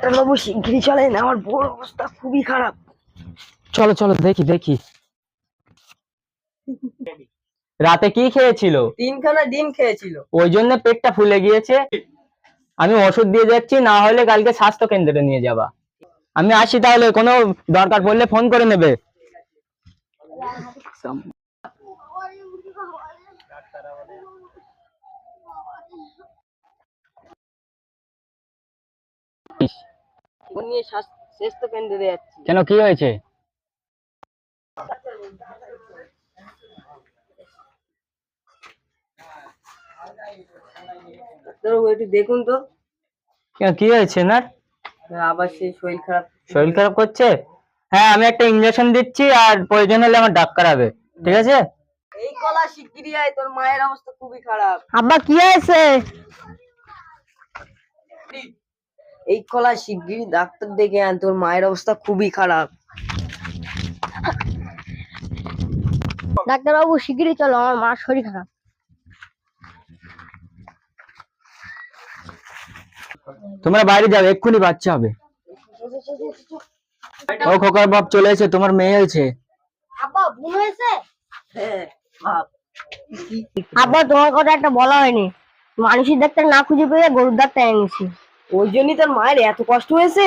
ডাক্তারবাবু শিগগিরই চলেন, আমার বউর অবস্থা খুবই খারাপ। চলো চলো দেখি দেখি। রাতে কি খেয়েছিল? 3খানা ডিম খেয়েছিল। ওই জন্য পেটটা ফুলে গিয়েছে। আমি ওষুধ দিয়ে যাচ্ছি, না হলে কালকে স্বাস্থ্য কেন্দ্রে নিয়ে যাবা। আমি আসি তাহলে, কোনো দরকার পড়লে ফোন করে নেবে। ওকে নিয়ে স্বাস্থ্য কেন্দ্রে যাচ্ছি। কেন, কি হয়েছে? ডাক্তারবাবু একটু দেখুন তো। কেন, কি হয়েছে না? আবার সেই শরীর খারাপ। শরীর খারাপ করছে? হ্যাঁ, আমি একটা ইঞ্জেকশন দিচ্ছি, আর প্রয়োজন হলে আমার ডাক করাবে, ঠিক আছে? এই কলা শিগগিরই আয়, তোর মায়ের অবস্থা খুবই খারাপ। আব্বা কি হয়েছে? এই কলা শিগগিরই ডাক্তার ডেকে আন, তোর মায়ের অবস্থা খুবই খারাপ। ডাক্তারবাবু শিগগিরই চলো, আমার মার শরীর খারাপ। তোমরা বাইরে যাও, এক্ষুনি বাচ্চা হবে। ও খোকার বাপ চলে এসে, তোমার মেয়ে হয়েছে। আব্বা ভুল হয়েছে? হ্যাঁ বাপ। আব্বা তোমার কথা একটা বলা হয়নি, মানুষের ডাক্তার না খুঁজে পেয়ে গরুর ডাক্তার এনেছি। ওই জন্যই তোর মায়ের এত কষ্ট হয়েছে?